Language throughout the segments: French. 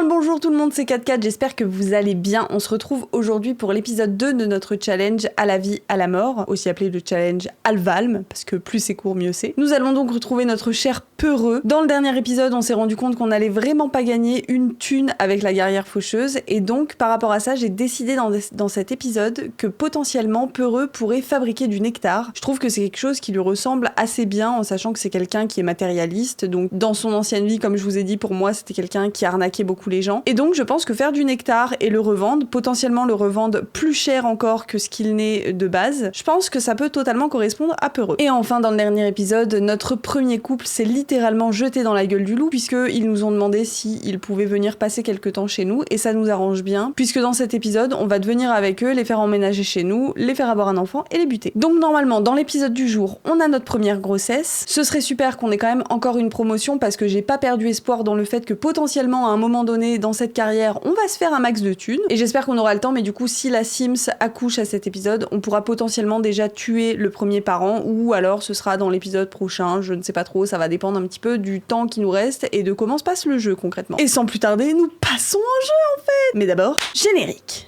Bien le bonjour tout le monde, c'est 4-4, j'espère que vous allez bien. On se retrouve aujourd'hui pour l'épisode 2 de notre challenge à la vie, à la mort, aussi appelé le challenge Alvalm, parce que plus c'est court, mieux c'est. Nous allons donc retrouver notre cher Peureux. Dans le dernier épisode, on s'est rendu compte qu'on allait vraiment pas gagner une thune avec la guerrière faucheuse, et donc par rapport à ça, j'ai décidé dans cet épisode que potentiellement Peureux pourrait fabriquer du nectar. Je trouve que c'est quelque chose qui lui ressemble assez bien, en sachant que c'est quelqu'un qui est matérialiste, donc dans son ancienne vie, comme je vous ai dit, pour moi c'était quelqu'un qui arnaquait beaucoup les gens, et donc je pense que faire du nectar et le revendre, potentiellement le revendre plus cher encore que ce qu'il n'est de base, je pense que ça peut totalement correspondre à Peureux. Et enfin, dans le dernier épisode, notre premier couple s'est littéralement jeté dans la gueule du loup, puisqu'ils nous ont demandé s'ils pouvaient venir passer quelques temps chez nous, et ça nous arrange bien, puisque dans cet épisode, on va devenir avec eux, les faire emménager chez nous, les faire avoir un enfant et les buter. Donc normalement, dans l'épisode du jour, on a notre première grossesse. Ce serait super qu'on ait quand même encore une promotion, parce que j'ai pas perdu espoir dans le fait que potentiellement, à un moment donné, dans cette carrière, on va se faire un max de thunes, et j'espère qu'on aura le temps, mais du coup, si la Sims accouche à cet épisode, on pourra potentiellement déjà tuer le premier parent, ou alors ce sera dans l'épisode prochain, je ne sais pas trop, ça va dépendre un petit peu du temps qui nous reste et de comment se passe le jeu concrètement. Et sans plus tarder, nous passons au jeu en fait. Mais d'abord, générique.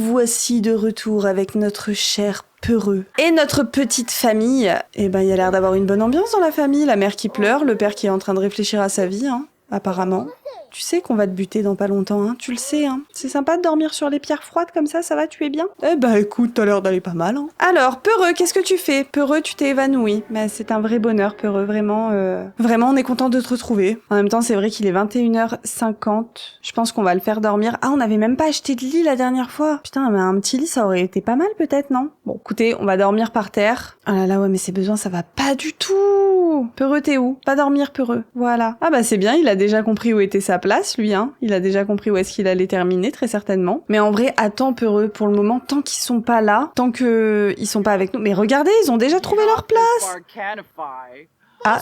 Voici de retour avec notre cher Peureux. Et notre petite famille, eh ben il y a l'air d'avoir une bonne ambiance dans la famille, la mère qui pleure, le père qui est en train de réfléchir à sa vie, apparemment. Tu sais qu'on va te buter dans pas longtemps, tu le sais, C'est sympa de dormir sur les pierres froides comme ça va, tu es bien? Eh ben écoute, t'as l'air d'aller pas mal, Alors, Peureux, qu'est-ce que tu fais? Peureux, tu t'es évanoui. Mais c'est un vrai bonheur, Peureux, vraiment, vraiment, on est content de te retrouver. En même temps, c'est vrai qu'il est 21h50. Je pense qu'on va le faire dormir. Ah, on avait même pas acheté de lit la dernière fois. Putain, mais un petit lit, ça aurait été pas mal peut-être, non? Bon, écoutez, on va dormir par terre. Ah là là, ouais, mais ses besoins, ça va pas du tout. Peureux, t'es où? Pas dormir, Peureux. Voilà. Ah bah c'est bien, il a déjà compris où était sa place, lui, Il a déjà compris où est-ce qu'il allait terminer, très certainement. Mais en vrai, attends, Peureux, pour le moment, tant qu'ils sont pas là, tant que ils sont pas avec nous. Mais regardez, ils ont déjà trouvé leur place. Ah,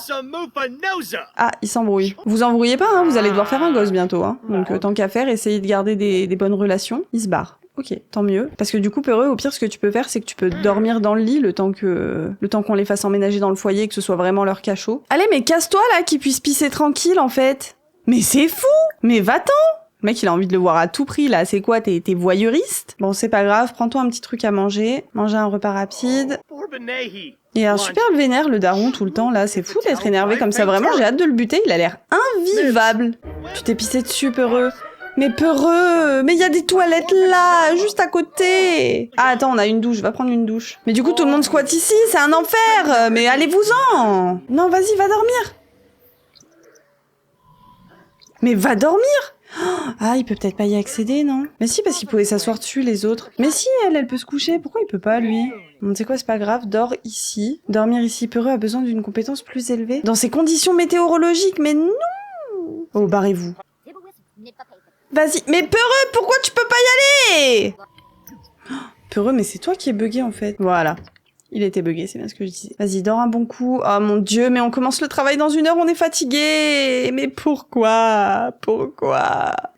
ils s'embrouillent. Vous embrouillez pas, vous allez devoir faire un gosse bientôt, Donc tant qu'à faire, essayez de garder des bonnes relations. Ils se barrent. Ok, tant mieux. Parce que du coup, Peureux, au pire, ce que tu peux faire, c'est que tu peux dormir dans le lit le temps qu'on les fasse emménager dans le foyer et que ce soit vraiment leur cachot. Allez, mais casse-toi, là, qu'ils puissent pisser tranquille, en fait. Mais c'est fou! Mais va-t'en! Le mec, il a envie de le voir à tout prix, là. C'est quoi, t'es voyeuriste? Bon, c'est pas grave, prends-toi un petit truc à manger. Manger un repas rapide. Il a l'air super vénère, le daron, tout le temps, là. C'est fou d'être énervé comme ça. Vraiment, j'ai hâte de le buter. Il a l'air invivable. Tu t'es pissé dessus, Peureux. Mais Peureux, mais il y a des toilettes là, juste à côté. Ah attends, on a une douche, va prendre une douche. Mais du coup tout le monde squatte ici, c'est un enfer. Mais allez-vous-en. Non, vas-y, va dormir. Mais va dormir. Ah, il peut peut-être pas y accéder, non? Mais si, parce qu'il pouvait s'asseoir dessus, les autres. Mais si, elle peut se coucher, pourquoi il peut pas, lui? Bon, tu sais quoi, c'est pas grave, dors ici. Dormir ici, Peureux a besoin d'une compétence plus élevée. Dans ces conditions météorologiques, mais non. Oh, barrez-vous. Vas-y, mais Peureux, pourquoi tu peux pas y aller? Peureux, mais c'est toi qui es bugué en fait. Voilà. Il était bugué, c'est bien ce que je disais. Vas-y, dors un bon coup. Oh mon dieu, mais on commence le travail dans 1 heure, on est fatigué. Mais pourquoi?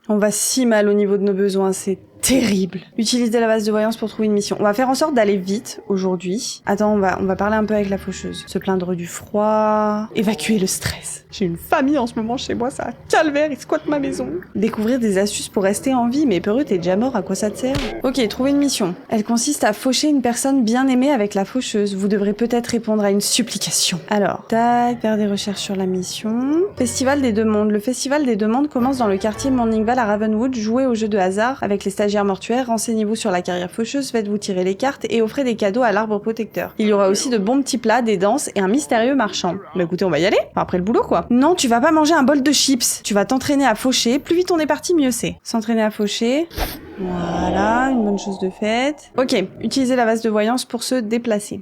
On va si mal au niveau de nos besoins, c'est terrible. Utiliser la base de voyance pour trouver une mission. On va faire en sorte d'aller vite aujourd'hui. Attends, on va parler un peu avec la faucheuse. Se plaindre du froid. Évacuer le stress. J'ai une famille en ce moment chez moi, ça calvaire, ils squattent ma maison. Découvrir des astuces pour rester en vie, mais Peureux, t'es déjà mort, à quoi ça te sert? Ok, trouver une mission. Elle consiste à faucher une personne bien aimée avec la faucheuse. Vous devrez peut-être répondre à une supplication. Alors, tac, faire des recherches sur la mission. Festival des deux mondes. Le festival des deux mondes commence dans le quartier Morningval à Ravenwood. Jouez au jeu de hasard avec les stagiaires mortuaires, renseignez-vous sur la carrière faucheuse, faites-vous tirer les cartes et offrez des cadeaux à l'arbre protecteur. Il y aura aussi de bons petits plats, des danses et un mystérieux marchand. Bah écoutez, on va y aller, après le boulot quoi. Non, tu vas pas manger un bol de chips, tu vas t'entraîner à faucher, plus vite on est parti, mieux c'est. S'entraîner à faucher... Voilà, une bonne chose de faite. Ok, utilisez la vase de voyance pour se déplacer.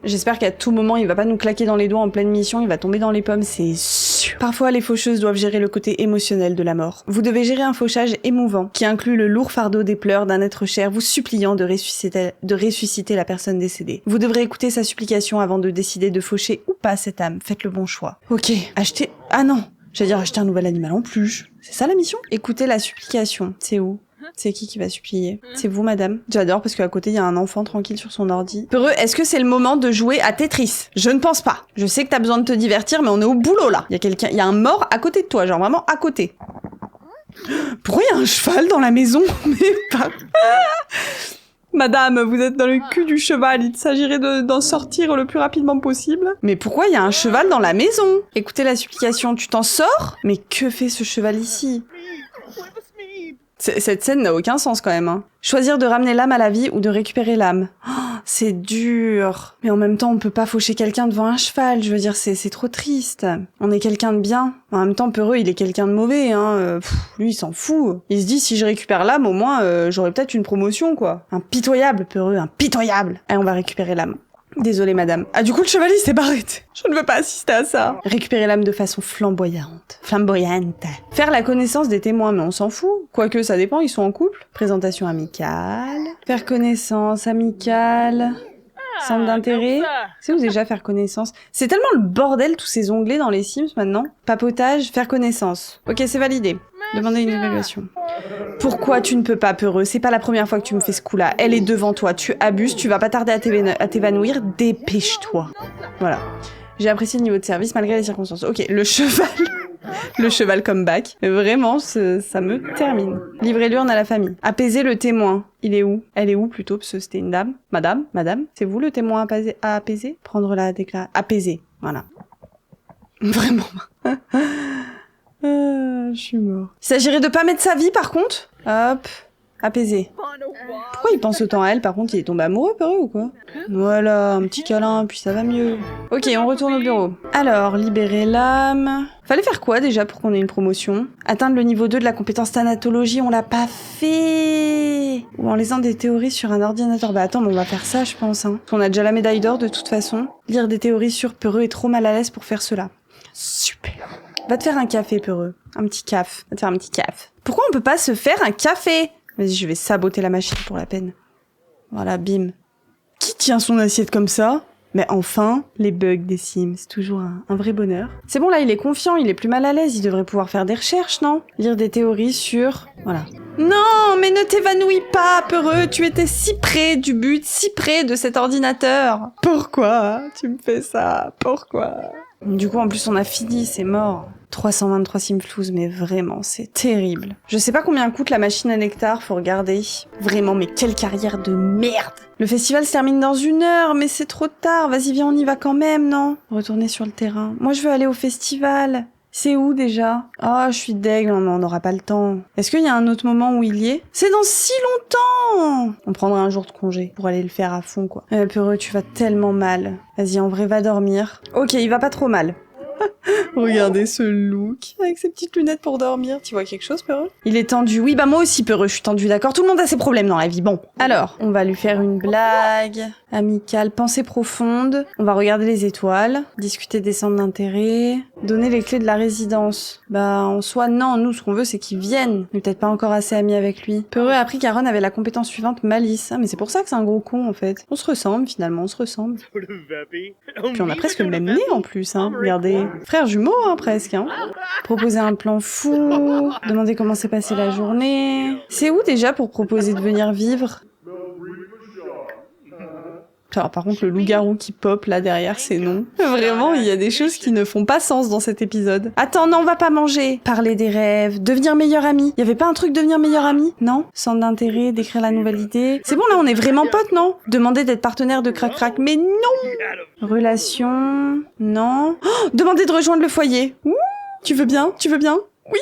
J'espère qu'à tout moment, il va pas nous claquer dans les doigts en pleine mission, il va tomber dans les pommes, c'est sûr. Parfois, les faucheuses doivent gérer le côté émotionnel de la mort. Vous devez gérer un fauchage émouvant, qui inclut le lourd fardeau des pleurs d'un être cher vous suppliant de ressusciter la personne décédée. Vous devrez écouter sa supplication avant de décider de faucher ou pas cette âme. Faites le bon choix. Ok, achetez... Ah non, j'allais dire acheter un nouvel animal en plus. C'est ça la mission? Écoutez la supplication. C'est où? C'est qui va supplier? C'est vous, madame? J'adore parce qu'à côté, il y a un enfant tranquille sur son ordi. Peureux, est-ce que c'est le moment de jouer à Tetris? Je ne pense pas. Je sais que t'as besoin de te divertir, mais on est au boulot, là. Il y a un mort à côté de toi, genre vraiment à côté. Pourquoi il y a un cheval dans la maison? Mais pas... Madame, vous êtes dans le cul du cheval, il s'agirait d'en sortir le plus rapidement possible. Mais pourquoi il y a un cheval dans la maison? Écoutez la supplication, tu t'en sors? Mais que fait ce cheval ici? Cette scène n'a aucun sens quand même. Hein. Choisir de ramener l'âme à la vie ou de récupérer l'âme. Oh, c'est dur. Mais en même temps, on peut pas faucher quelqu'un devant un cheval. Je veux dire, c'est trop triste. On est quelqu'un de bien. En même temps, Peureux, il est quelqu'un de mauvais. Hein. Lui, il s'en fout. Il se dit, si je récupère l'âme, au moins, j'aurai peut-être une promotion, quoi. Impitoyable, Peureux, impitoyable. Allez, on va récupérer l'âme. Désolée, madame. Ah, du coup, le chevalier s'est barré. Je ne veux pas assister à ça. Récupérer l'âme de façon flamboyante. Faire la connaissance des témoins, mais on s'en fout. Quoique, ça dépend, ils sont en couple. Présentation amicale. Faire connaissance amicale. Centre d'intérêt. C'est où déjà faire connaissance? C'est tellement le bordel, tous ces onglets dans les Sims maintenant. Papotage, faire connaissance. Ok, c'est validé. Demandez une évaluation. Pourquoi tu ne peux pas, Peureux? C'est pas la première fois que tu me fais ce coup-là. Elle est devant toi, tu abuses, tu vas pas tarder à t'évanouir, dépêche-toi. Voilà. J'ai apprécié le niveau de service malgré les circonstances. Ok, le cheval. Le cheval comeback. Vraiment, ça me termine. Livrer l'urne à la famille. Apaiser le témoin. Il est où? Elle est où plutôt? Parce que c'était une dame. Madame? C'est vous le témoin à apaiser? Prendre la déclaration. Apaiser. Voilà. Vraiment. Je suis mort. Il s'agirait de pas mettre sa vie par contre. Hop. Apaiser. Pourquoi il pense autant à elle? Par contre, il est tombé amoureux, Peureux, ou quoi? Voilà, un petit câlin, puis ça va mieux. Ok, on retourne au bureau. Alors, libérer l'âme... Fallait faire quoi, déjà, pour qu'on ait une promotion? Atteindre le niveau 2 de la compétence thanatologie, on l'a pas fait! Ou en lisant des théories sur un ordinateur. Bah attends, mais on va faire ça, je pense, hein. Parce qu'on a déjà la médaille d'or, de toute façon. Lire des théories sur Peureux est trop mal à l'aise pour faire cela. Super. Va te faire un café, Peureux. Un petit caf. Va te faire un petit caf. Pourquoi on peut pas se faire un café? Vas-y, je vais saboter la machine pour la peine. Voilà, bim. Qui tient son assiette comme ça? Mais enfin, les bugs des Sims, c'est toujours un vrai bonheur. C'est bon, là, il est confiant, il est plus mal à l'aise, il devrait pouvoir faire des recherches, non? Lire des théories sur... Voilà. Non, mais ne t'évanouis pas, Peureux, tu étais si près du but, si près de cet ordinateur. Pourquoi tu me fais ça? Pourquoi? Du coup, en plus, on a fini, c'est mort. 323 simflouz, mais vraiment, c'est terrible. Je sais pas combien coûte la machine à nectar, faut regarder. Vraiment, mais quelle carrière de merde! Le festival se termine dans 1 heure, mais c'est trop tard. Vas-y, viens, on y va quand même, non? Retourner sur le terrain. Moi, je veux aller au festival. C'est où, déjà? Ah, je suis deg, non, on n'aura pas le temps. Est-ce qu'il y a un autre moment où il y est? C'est dans si longtemps! On prendra un jour de congé pour aller le faire à fond, quoi. Peureux, tu vas tellement mal. Vas-y, en vrai, va dormir. Ok, il va pas trop mal. Regardez ce look, avec ses petites lunettes pour dormir. Tu vois quelque chose, Peureux? Il est tendu. Oui, bah moi aussi, Peureux, je suis tendu, d'accord? Tout le monde a ses problèmes dans la vie, bon. Alors, on va lui faire une blague amicale, pensée profonde. On va regarder les étoiles, discuter des centres d'intérêt, donner les clés de la résidence. Bah, en soi, non, nous, ce qu'on veut, c'est qu'il vienne. On est peut-être pas encore assez amis avec lui. Peureux a appris qu'Aaron avait la compétence suivante, malice. Ah, mais c'est pour ça que c'est un gros con, en fait. On se ressemble, finalement, on se ressemble. Puis on a presque le même nez, en plus, hein. Regardez. Frère jumeau, hein, presque, hein. Proposer un plan fou, demander comment s'est passée la journée. C'est où déjà pour proposer de venir vivre? Alors, par contre, le loup-garou qui pop là derrière, c'est non. Vraiment, il y a des choses qui ne font pas sens dans cet épisode. Attends, non, on va pas manger. Parler des rêves, devenir meilleur ami. Y avait pas un truc devenir meilleur ami? Non? Centre d'intérêt, décrire la nouvelle idée. C'est bon, là, on est vraiment potes, non? Demander d'être partenaire de crac-crac, mais non! Relation... Non. Oh, demander de rejoindre le foyer. Ouh, tu veux bien? Oui?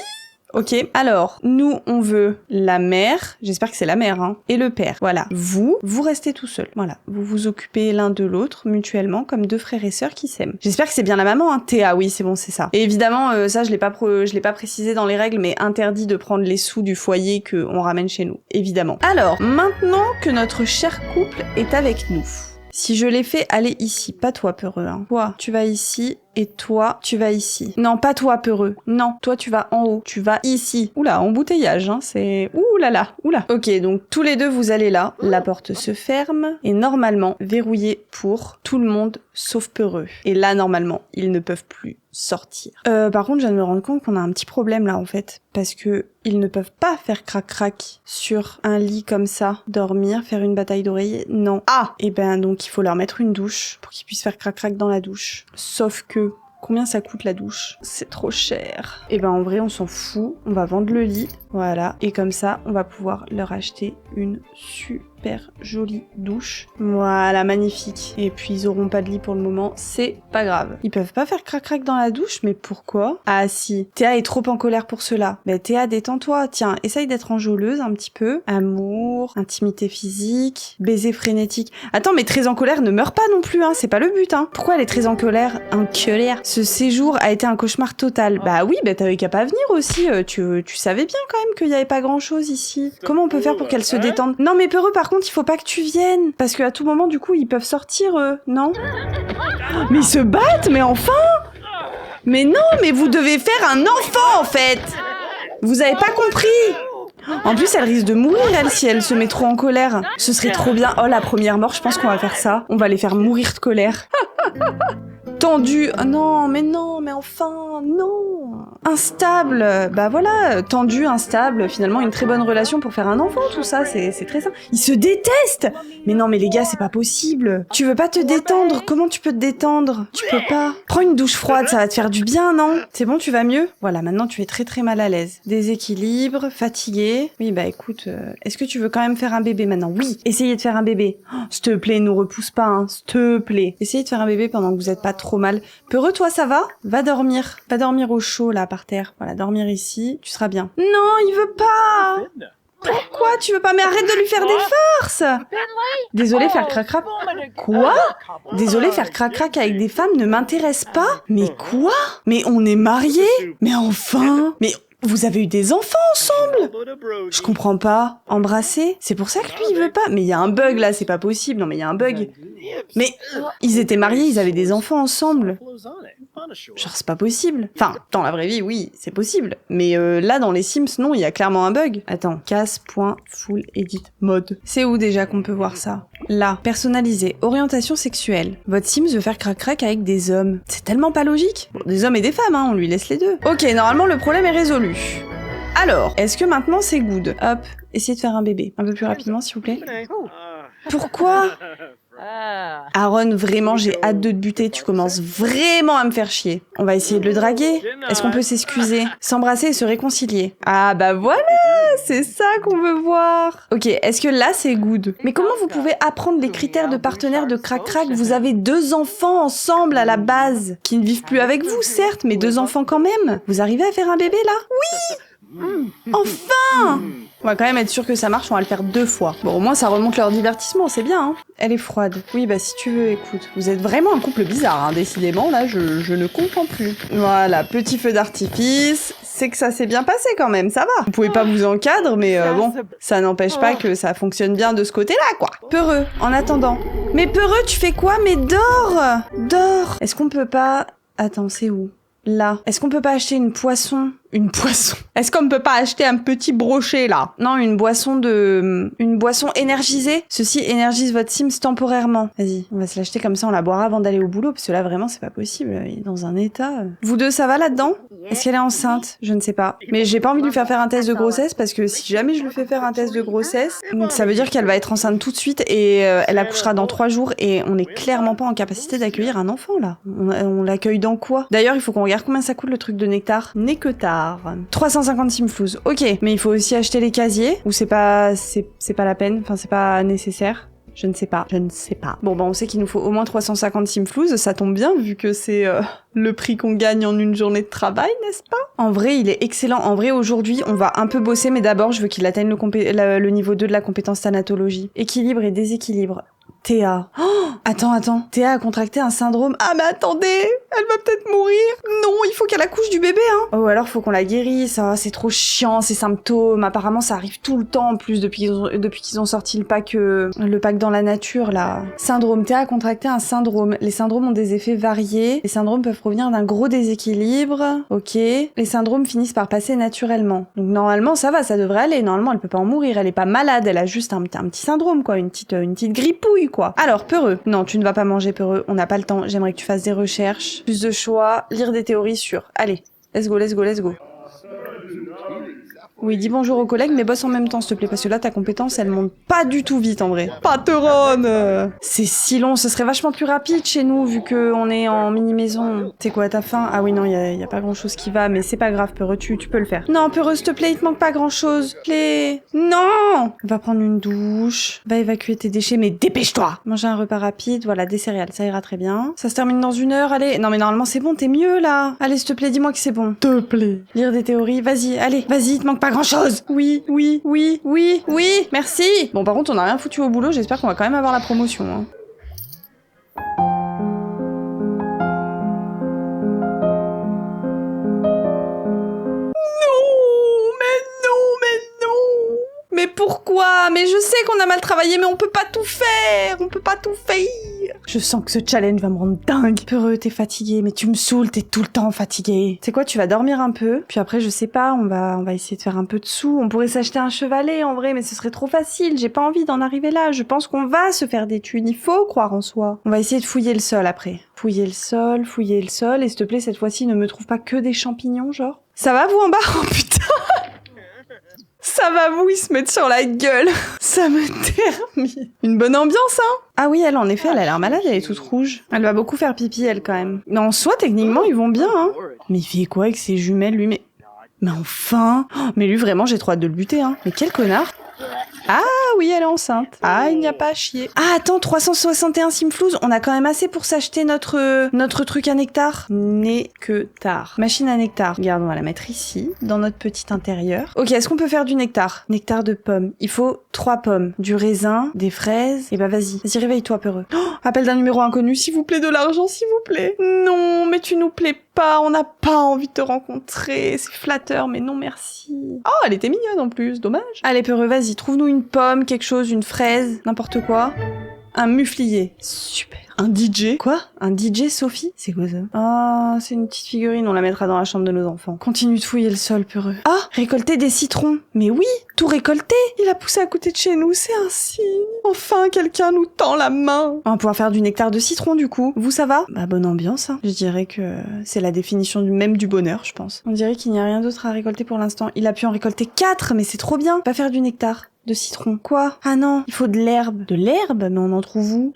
Ok, alors, nous, on veut la mère, j'espère que c'est la mère, hein, et le père. Voilà. Vous restez tout seul. Voilà. Vous vous occupez l'un de l'autre, mutuellement, comme deux frères et sœurs qui s'aiment. J'espère que c'est bien la maman, hein. Théa, oui, c'est bon, c'est ça. Et évidemment, ça, je l'ai pas précisé dans les règles, mais interdit de prendre les sous du foyer qu'on ramène chez nous. Évidemment. Alors, maintenant que notre cher couple est avec nous, si je les fais aller ici, pas toi, peureux, hein. Toi, tu vas ici, et toi, tu vas ici. Non, pas toi, peureux. Non, toi, tu vas en haut. Tu vas ici. Oula, embouteillage, hein, c'est... Ouh là là, oula. Ok, donc tous les deux, vous allez là. La porte se ferme, et normalement, verrouillée pour tout le monde, sauf peureux. Et là, normalement, ils ne peuvent plus sortir. Par contre, je viens de me rendre compte qu'on a un petit problème, là, en fait. Parce que ils ne peuvent pas faire crac-crac sur un lit comme ça, dormir, faire une bataille d'oreiller. Non. Ah! Et ben, donc, il faut leur mettre une douche pour qu'ils puissent faire crac-crac dans la douche. Sauf que... Combien ça coûte la douche? C'est trop cher. Et ben en vrai on s'en fout, on va vendre le lit, voilà. Et comme ça on va pouvoir leur acheter une super jolie douche. Voilà, magnifique. Et puis ils auront pas de lit pour le moment, c'est pas grave. Ils peuvent pas faire crac-crac dans la douche, mais pourquoi? Ah si, Théa est trop en colère pour cela. Ben Théa, détends-toi, tiens, essaye d'être enjôleuse un petit peu. Amour, intimité physique, baiser frénétique. Attends, mais très en colère ne meurt pas non plus, hein, c'est pas le but, hein. Pourquoi elle est très en colère? En colère. Ce séjour a été un cauchemar total. Bah oui, bah t'avais qu'à pas venir aussi, tu savais bien quand même qu'il y avait pas grand-chose ici. Comment on peut faire pour qu'elle se détende? Non mais peureux, par contre, il faut pas que tu viennes, parce qu'à tout moment, du coup, ils peuvent sortir, non? Mais ils se battent, mais enfin! Mais non, mais vous devez faire un enfant, en fait! Vous avez pas compris? En plus, elle risque de mourir, elle, si elle se met trop en colère. Ce serait trop bien. Oh, la première mort, je pense qu'on va faire ça. On va les faire mourir de colère. Tendu. Oh, non, mais enfin, non. Instable. Bah voilà, tendu, instable. Finalement, une très bonne relation pour faire un enfant, tout ça, c'est très simple. Ils se détestent. Mais non, mais les gars, c'est pas possible. Tu veux pas te détendre? Comment tu peux te détendre? Tu peux pas. Prends une douche froide, ça va te faire du bien, non? C'est bon, tu vas mieux? Voilà, maintenant tu es très très mal à l'aise. Déséquilibre, fatigué. Oui, bah écoute, est-ce que tu veux quand même faire un bébé maintenant? Oui, essayez de faire un bébé. Oh, s'il te plaît, nous repousse pas, hein, s'il te plaît. Essayez de faire un bébé pendant que vous êtes pas trop mal. Peureux, toi, ça va? Va dormir. Va dormir au chaud, là, par terre. Voilà, dormir ici, tu seras bien. Non, il veut pas! Pourquoi tu veux pas? Mais arrête de lui faire des forces! Désolé, faire crac-crac. Quoi? Désolé, faire crac-crac avec des femmes ne m'intéresse pas? Mais quoi? Mais on est mariés? Mais enfin? Mais vous avez eu des enfants ensemble? Je comprends pas. Embrasser? C'est pour ça que lui il veut pas? Mais il y a un bug là, c'est pas possible. Non mais il y a un bug. Mais ils étaient mariés, ils avaient des enfants ensemble. Genre c'est pas possible. Enfin, dans la vraie vie, oui, c'est possible. Mais là, dans les Sims, non, il y a clairement un bug. Attends, casse.full edit mode. C'est où déjà qu'on peut voir ça? Là, personnalisé, orientation sexuelle. Votre Sims veut faire crac-crac avec des hommes. C'est tellement pas logique. Bon, des hommes et des femmes, hein, on lui laisse les deux. Ok, normalement le problème est résolu. Alors, est-ce que maintenant c'est good? Hop, essayez de faire un bébé. Un peu plus rapidement, s'il vous plaît. Pourquoi? Aaron, vraiment, j'ai hâte de te buter. Tu commences vraiment à me faire chier. On va essayer de le draguer. Est-ce qu'on peut s'excuser? S'embrasser et se réconcilier. Ah bah voilà, c'est ça qu'on veut voir. Ok, est-ce que là c'est good? Mais comment vous pouvez apprendre les critères de partenaire de crac-crac? Vous avez 2 enfants ensemble à la base, qui ne vivent plus avec vous, certes, mais 2 enfants quand même. Vous arrivez à faire un bébé là? Oui! Enfin! On va quand même être sûr que ça marche, on va le faire 2 fois. Bon, au moins ça remonte leur divertissement, c'est bien, hein. Elle est froide. Oui, bah si tu veux, écoute. Vous êtes vraiment un couple bizarre, hein, décidément, là, je ne comprends plus. Voilà, petit feu d'artifice. C'est que ça s'est bien passé quand même, ça va. Vous pouvez pas vous encadrer, mais bon, ça n'empêche pas que ça fonctionne bien de ce côté-là, quoi. Peureux, en attendant. Mais peureux, tu fais quoi? Mais dors! Dors! Est-ce qu'on peut pas... Attends, c'est où? Là. Est-ce qu'on peut pas acheter une poisson? Une boisson. Est-ce qu'on ne peut pas acheter un petit brochet, là? Non, une boisson énergisée. Ceci énergise votre Sims temporairement. Vas-y, on va se l'acheter comme ça, on la boira avant d'aller au boulot, parce que là, vraiment, c'est pas possible. Il est dans un état... Vous deux, ça va là-dedans? Est-ce qu'elle est enceinte? Je ne sais pas. Mais j'ai pas envie de lui faire un test de grossesse, parce que si jamais je lui fais faire un test de grossesse, ça veut dire qu'elle va être enceinte tout de suite, et elle accouchera dans 3 jours, et on n'est clairement pas en capacité d'accueillir un enfant, là. On l'accueille dans quoi? D'ailleurs, il faut qu'on regarde combien ça coûte le truc de nectar. Nectar. 350 simflouz. Ok, mais il faut aussi acheter les casiers ou c'est pas la peine, enfin c'est pas nécessaire. Je ne sais pas. Je ne sais pas. Bon, bah on sait qu'il nous faut au moins 350 simflouz, ça tombe bien vu que c'est le prix qu'on gagne en une journée de travail, n'est-ce pas? En vrai, il est excellent. En vrai, aujourd'hui, on va un peu bosser, mais d'abord, je veux qu'il atteigne le niveau 2 de la compétence thanatologie. Équilibre et déséquilibre. Théa. Oh, attends. Théa a contracté un syndrome. Ah mais attendez, elle va peut-être mourir. Non, il faut qu'elle accouche du bébé, hein. Oh, alors faut qu'on la guérisse. Ah, c'est trop chiant ces symptômes. Apparemment, ça arrive tout le temps en plus depuis qu'ils ont sorti le pack dans la nature là. Syndrome. Théa a contracté un syndrome. Les syndromes ont des effets variés. Les syndromes peuvent provenir d'un gros déséquilibre. Ok. Les syndromes finissent par passer naturellement. Donc normalement, ça va, ça devrait aller. Normalement, elle peut pas en mourir. Elle est pas malade. Elle a juste un petit syndrome quoi, une petite grippouille quoi. Alors, Peureux. Non, tu ne vas pas manger, Peureux. On n'a pas le temps. J'aimerais que tu fasses des recherches, plus de choix, lire des théories sur... Allez, let's go. Oui, dis bonjour aux collègues, mais bosse en même temps, s'il te plaît, parce que là, ta compétence, elle monte pas du tout vite, en vrai. Patronne! C'est si long, ce serait vachement plus rapide chez nous, vu qu'on est en mini-maison. T'es quoi, t'as faim? Ah oui, non, y a pas grand-chose qui va, mais c'est pas grave, Peureux, tu peux le faire. Non, Peureux, s'il te plaît, il te manque pas grand-chose. Non! Va prendre une douche, va évacuer tes déchets, mais dépêche-toi! Manger un repas rapide, voilà, des céréales, ça ira très bien. Ça se termine dans 1 heure, allez. Non, mais normalement, c'est bon, t'es mieux, là. Allez, s'il te plaît, dis-moi que c'est bon. Te plaît. Lire des théories, vas-y, il te manque pas grand-chose. Oui, merci. Bon, par contre, on a rien foutu au boulot, j'espère qu'on va quand même avoir la promotion, hein. Mais pourquoi? Mais je sais qu'on a mal travaillé, mais on peut pas tout faire. Je sens que ce challenge va me rendre dingue. Peureux, t'es fatigué, mais tu me saoules, t'es tout le temps fatigué. C'est quoi, tu vas dormir un peu, puis après, je sais pas, on va essayer de faire un peu de sous. On pourrait s'acheter un chevalet, en vrai, mais ce serait trop facile. J'ai pas envie d'en arriver là. Je pense qu'on va se faire des thunes. Il faut croire en soi. On va essayer de fouiller le sol après. Fouiller le sol, et s'il te plaît, cette fois-ci, ne me trouve pas que des champignons, genre. Ça va, vous, en bas? Oh, putain! Ça va, vous, ils se mettent sur la gueule. Ça me termine. Une bonne ambiance, hein? Ah oui, elle, en effet, elle a l'air malade, elle est toute rouge. Elle va beaucoup faire pipi, elle, quand même. Mais en soi, techniquement, ils vont bien, hein. Mais il fait quoi avec ses jumelles, lui? Mais enfin! Oh, mais lui, vraiment, j'ai trop hâte de le buter, hein. Mais quel connard! Ah oui, elle est enceinte. Ah, il n'y a pas à chier. Ah, attends, 361 simflouz, on a quand même assez pour s'acheter notre truc à nectar. Nectar. Machine à nectar. Regarde, on va la mettre ici, dans notre petit intérieur. Ok, est-ce qu'on peut faire du nectar? Nectar de pommes. Il faut 3 pommes. Du raisin, des fraises. Et bah vas-y, réveille-toi, Peureux. Oh, appel d'un numéro inconnu, s'il vous plaît, de l'argent, s'il vous plaît. Non, mais tu nous plais pas, on n'a pas envie de te rencontrer. C'est flatteur, mais non merci. Oh, elle était mignonne en plus, dommage. Allez, Peureux, vas-y, trouve-nous une pomme, quelque chose, une fraise, n'importe quoi. Un muflier. Super. Un DJ. Quoi? Un DJ, Sophie? C'est quoi ça? Ah, c'est une petite figurine, on la mettra dans la chambre de nos enfants. Continue de fouiller le sol, Peureux. Ah, récolter des citrons. Mais oui, tout récolter. Il a poussé à côté de chez nous, c'est un signe. Enfin, quelqu'un nous tend la main. On va pouvoir faire du nectar de citron, du coup. Vous, ça va? Bah, bonne ambiance, hein. Je dirais que c'est la définition même du bonheur, je pense. On dirait qu'il n'y a rien d'autre à récolter pour l'instant. Il a pu en récolter 4, mais c'est trop bien. Va faire du nectar. De citron. Quoi? Ah non, il faut de l'herbe. De l'herbe? Mais on en trouve où?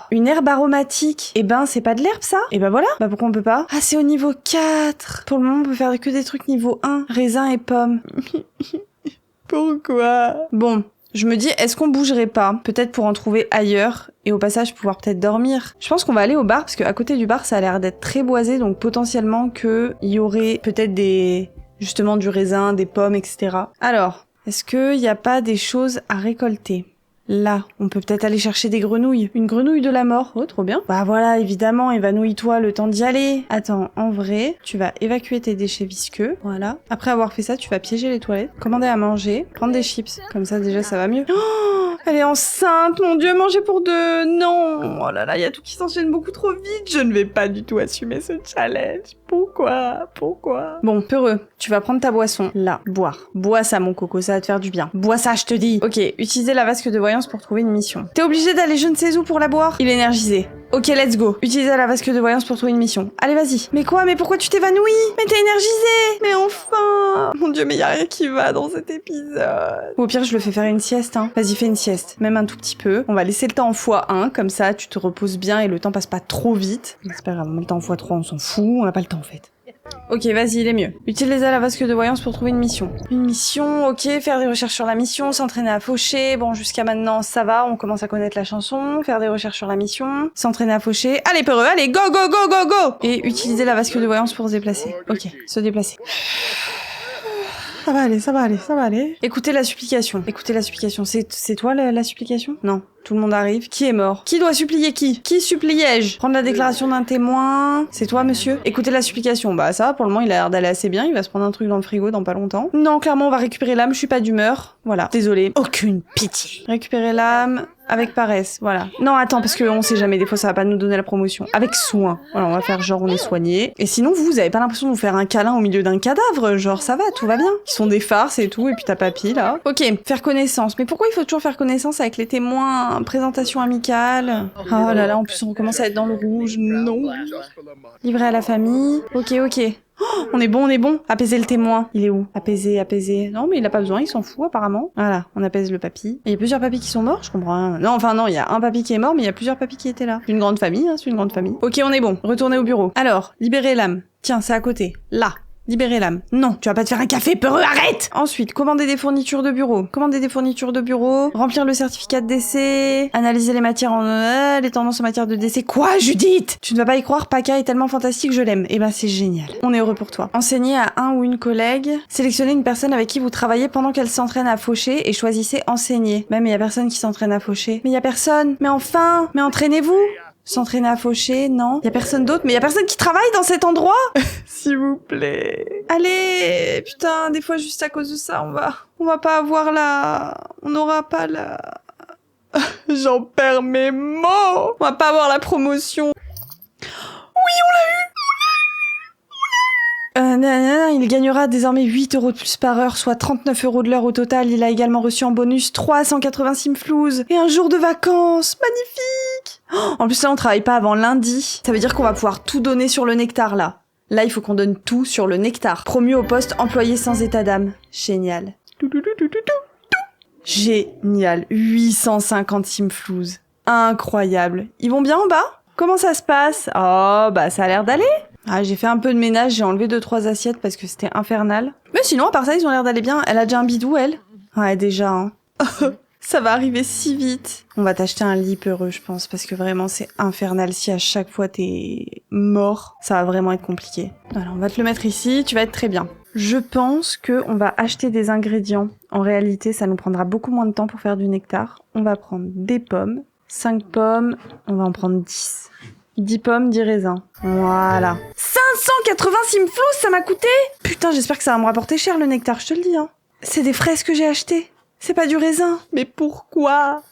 Une herbe aromatique. Eh ben, c'est pas de l'herbe, ça? Eh ben voilà. Bah pourquoi on peut pas? Ah, c'est au niveau 4. Pour le moment, on peut faire que des trucs niveau 1. Raisin et pommes. Pourquoi? Bon, je me dis, est-ce qu'on bougerait pas? Peut-être pour en trouver ailleurs. Et au passage, pouvoir peut-être dormir. Je pense qu'on va aller au bar, parce qu'à côté du bar, ça a l'air d'être très boisé. Donc potentiellement il y aurait peut-être justement du raisin, des pommes, etc. Alors... est-ce qu'il n'y a pas des choses à récolter? Là, on peut peut-être aller chercher des grenouilles. Une grenouille de la mort. Oh, trop bien. Bah voilà, évidemment, évanouis-toi le temps d'y aller. Attends, en vrai, tu vas évacuer tes déchets visqueux. Voilà. Après avoir fait ça, tu vas piéger les toilettes, commander à manger, prendre des chips. Comme ça, déjà, ça va mieux. Oh, elle est enceinte, mon Dieu, manger pour 2. Non. Oh là là, il y a tout qui s'enchaîne beaucoup trop vite. Je ne vais pas du tout assumer ce challenge. Pourquoi? Bon, Peureux, tu vas prendre ta boisson. Là, boire. Bois ça, mon coco, ça va te faire du bien. Bois ça, je te dis. Ok, utiliser la vasque de voyance pour trouver une mission. T'es obligé d'aller je ne sais où pour la boire? Il est énergisé. Ok, let's go. Utiliser la vasque de voyance pour trouver une mission. Allez, vas-y. Mais quoi? Mais pourquoi tu t'évanouis? Mais t'es énergisé! Mais enfin! Mon Dieu, mais y a rien qui va dans cet épisode. Ou au pire, je le fais faire une sieste, hein. Vas-y, fais une sieste. Même un tout petit peu. On va laisser le temps en x1, comme ça, tu te reposes bien et le temps passe pas trop vite. C'est pas grave, on met le temps en x3, on s'en fout. On n'a pas le temps, en fait. Ok, vas-y, il est mieux. Utiliser la vasque de voyance pour trouver une mission. Une mission, ok, faire des recherches sur la mission, s'entraîner à faucher. Bon, jusqu'à maintenant, ça va, on commence à connaître la chanson. Faire des recherches sur la mission, s'entraîner à faucher. Allez, peureux, allez, go, go, go, go, go! Et utiliser la vasque de voyance pour se déplacer. Ok, se déplacer. Ça va aller, ça va aller, ça va aller. Écoutez la supplication. Écoutez la supplication. C'est toi la supplication? Non. Tout le monde arrive. Qui est mort? Qui doit supplier qui? Qui suppliais-je? Prendre la déclaration d'un témoin. C'est toi, monsieur? Écoutez la supplication. Bah ça, pour le moment, il a l'air d'aller assez bien. Il va se prendre un truc dans le frigo dans pas longtemps. Non, clairement, on va récupérer l'âme. Je suis pas d'humeur. Voilà. Désolée. Aucune pitié. Récupérer l'âme. Avec paresse, voilà. Non, attends, parce qu'on sait jamais, des fois ça va pas nous donner la promotion. Avec soin. Voilà, on va faire genre on est soigné. Et sinon, vous avez pas l'impression de vous faire un câlin au milieu d'un cadavre? Genre ça va, tout va bien. Ils sont des farces et tout, et puis t'as papy là. Ok, faire connaissance. Mais pourquoi il faut toujours faire connaissance avec les témoins? Présentation amicale. Oh là là, en plus on recommence à être dans le rouge. Non. Livré à la famille. Ok, ok. Oh, on est bon. Apaiser le témoin. Il est où? Apaiser. Non, mais il a pas besoin, il s'en fout apparemment. Voilà, on apaise le papy. Il y a plusieurs papys qui sont morts, je comprends rien. Non, enfin non, il y a un papy qui est mort, mais il y a plusieurs papys qui étaient là. C'est une grande famille, hein, c'est une grande famille. Ok, on est bon. Retournez au bureau. Alors, libérer l'âme. Tiens, c'est à côté. Là. Libérer l'âme. Non, tu vas pas te faire un café, peureux, arrête! Ensuite, commander des fournitures de bureau. Remplir le certificat de décès. Analyser les matières les tendances en matière de décès. Quoi, Judith? Tu ne vas pas y croire, Paca est tellement fantastique, je l'aime. Eh ben, c'est génial. On est heureux pour toi. Enseigner à un ou une collègue. Sélectionnez une personne avec qui vous travaillez pendant qu'elle s'entraîne à faucher et choisissez enseigner. Même il y a personne qui s'entraîne à faucher. Mais il y a personne. Mais enfin! Mais entraînez-vous! S'entraîner à faucher, non. Y a personne d'autre, mais y a personne qui travaille dans cet endroit. S'il vous plaît. Allez, putain, des fois juste à cause de ça, on va pas avoir on n'aura pas la... J'en perds mes mots. On va pas avoir la promotion. Oui, on l'a eu. Il gagnera désormais 8 € de plus par heure, soit 39 € de l'heure au total. Il a également reçu en bonus 380 simflouz et un jour de vacances. Magnifique! Oh, en plus là, on travaille pas avant lundi. Ça veut dire qu'on va pouvoir tout donner sur le nectar là. Là, il faut qu'on donne tout sur le nectar. Promu au poste employé sans état d'âme. Génial. Génial. 850 simflouz. Incroyable. Ils vont bien en bas? Comment ça se passe? Oh, bah ça a l'air d'aller. Ah, j'ai fait un peu de ménage, j'ai enlevé 2-3 assiettes parce que c'était infernal. Mais sinon, à part ça, ils ont l'air d'aller bien. Elle a déjà un bidou, elle? Ouais, déjà, hein. Ça va arriver si vite. On va t'acheter un lit peureux, je pense, parce que vraiment, c'est infernal. Si à chaque fois t'es mort, ça va vraiment être compliqué. Alors, on va te le mettre ici, tu vas être très bien. Je pense que on va acheter des ingrédients. En réalité, ça nous prendra beaucoup moins de temps pour faire du nectar. On va prendre des pommes, 5 pommes, on va en prendre 10. 10 pommes, 10 raisins. Voilà. 580 simflouz, ça m'a coûté? Putain, j'espère que ça va me rapporter cher le nectar, je te le dis, hein. C'est des fraises que j'ai achetées. C'est pas du raisin. Mais pourquoi?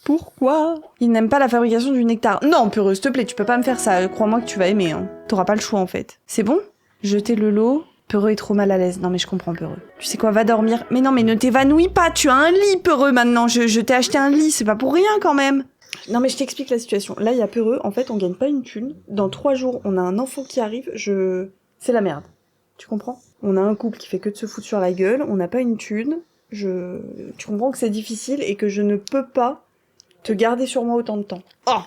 Pourquoi? Ils n'aiment pas la fabrication du nectar. Non, peureux, s'il te plaît, tu peux pas me faire ça. Crois-moi que tu vas aimer, hein. T'auras pas le choix, en fait. C'est bon? Jetez le lot. Peureux est trop mal à l'aise. Non, mais je comprends, peureux. Tu sais quoi, va dormir. Mais non, mais ne t'évanouis pas. Tu as un lit, peureux, maintenant. Je t'ai acheté un lit. C'est pas pour rien, quand même. Non mais je t'explique la situation. Là, il y a peureux. En fait, on gagne pas une thune. Dans 3 jours, on a un enfant qui arrive. C'est la merde. Tu comprends? On a un couple qui fait que de se foutre sur la gueule. On n'a pas une thune. Tu comprends que c'est difficile et que je ne peux pas te garder sur moi autant de temps. Oh!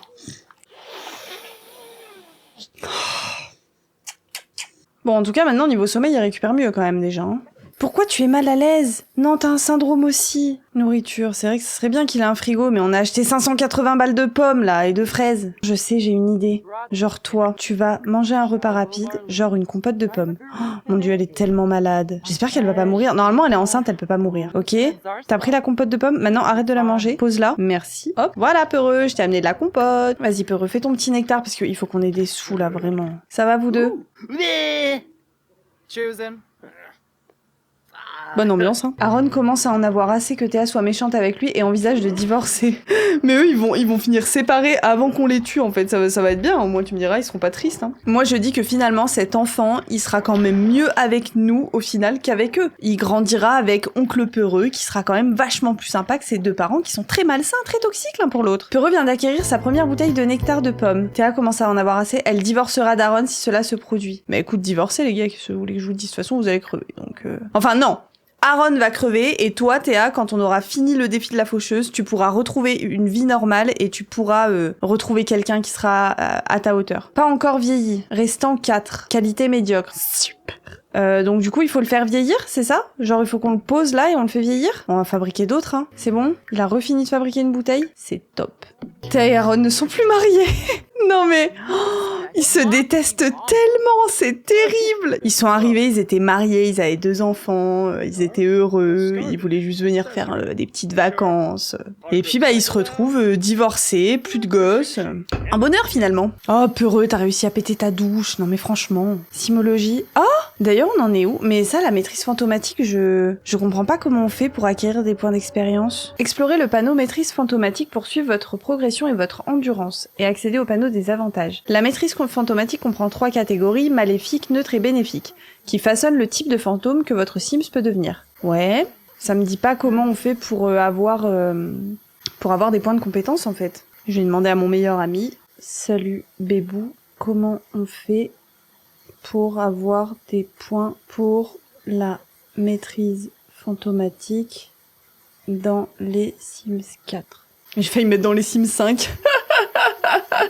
Bon, en tout cas, maintenant, niveau sommeil, il récupère mieux quand même déjà. Hein. Pourquoi tu es mal à l'aise? Non, t'as un syndrome aussi. Nourriture, c'est vrai que ce serait bien qu'il ait un frigo, mais on a acheté 580 balles de pommes, là, et de fraises. Je sais, j'ai une idée. Genre toi, tu vas manger un repas rapide, genre une compote de pommes. Oh, mon Dieu, elle est tellement malade. J'espère qu'elle va pas mourir. Normalement, elle est enceinte, elle peut pas mourir. Ok? T'as pris la compote de pommes? Maintenant, arrête de la manger. Pose-la. Merci. Hop. Voilà, peureux, je t'ai amené de la compote. Vas-y, peureux, fais ton petit nectar, parce qu'il faut qu'on ait des sous, là, vraiment. Ça va, vous deux? Bonne ambiance, hein. Aaron commence à en avoir assez que Théa soit méchante avec lui et envisage de divorcer. Mais eux, ils vont finir séparés avant qu'on les tue, en fait. Ça va être bien, au moins tu me diras, ils seront pas tristes, hein. Moi, je dis que finalement, cet enfant, il sera quand même mieux avec nous, au final, qu'avec eux. Il grandira avec oncle Peureux, qui sera quand même vachement plus sympa que ses deux parents, qui sont très malsains, très toxiques l'un pour l'autre. Peureux vient d'acquérir sa première bouteille de nectar de pomme. Théa commence à en avoir assez, elle divorcera d'Aaron si cela se produit. Mais écoute, divorcer, les gars, qu'est-ce que vous voulez que je vous dise? De toute façon, vous allez crever, donc... Enfin, non! Aaron va crever et toi, Théa, quand on aura fini le défi de la faucheuse, tu pourras retrouver une vie normale et tu pourras retrouver quelqu'un qui sera à ta hauteur. Pas encore vieilli. Restant 4. Qualité médiocre. Super. Donc du coup, il faut le faire vieillir, c'est ça? Genre, il faut qu'on le pose là et on le fait vieillir? On va fabriquer d'autres, hein. C'est bon? Il a refini de fabriquer une bouteille? C'est top. Théa et Aaron ne sont plus mariés. Non mais... ils se détestent tellement, c'est terrible. Ils sont arrivés, ils étaient mariés, ils avaient 2 enfants, ils étaient heureux, ils voulaient juste venir faire des petites vacances. Et puis ils se retrouvent divorcés, plus de gosses. Un bonheur finalement. Oh peureux, t'as réussi à péter ta douche. Non mais franchement. Simologie. Ah, d'ailleurs on en est où? Mais ça, la maîtrise fantomatique, je comprends pas comment on fait pour acquérir des points d'expérience. Explorez le panneau maîtrise fantomatique pour suivre votre progression et votre endurance et accéder au panneau des avantages. La maîtrise fantomatique comprend 3 catégories, maléfique, neutre et bénéfique, qui façonnent le type de fantôme que votre Sims peut devenir. Ouais, ça me dit pas comment on fait pour avoir des points de compétence en fait. Je vais demander à mon meilleur ami. Salut Bébou, comment on fait pour avoir des points pour la maîtrise fantomatique dans les Sims 4? J'ai failli mettre dans les Sims 5.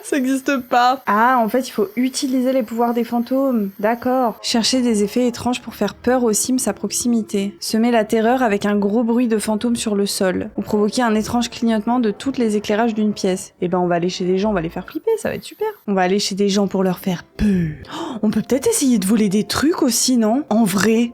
Ça existe pas. Ah, en fait, il faut utiliser les pouvoirs des fantômes. D'accord. Chercher des effets étranges pour faire peur aux Sims à proximité. Semer la terreur avec un gros bruit de fantômes sur le sol. Ou provoquer un étrange clignotement de tous les éclairages d'une pièce. Eh ben, on va aller chez des gens, on va les faire flipper, ça va être super. On va aller chez des gens pour leur faire peur. Oh, on peut peut-être essayer de voler des trucs aussi, non? En vrai.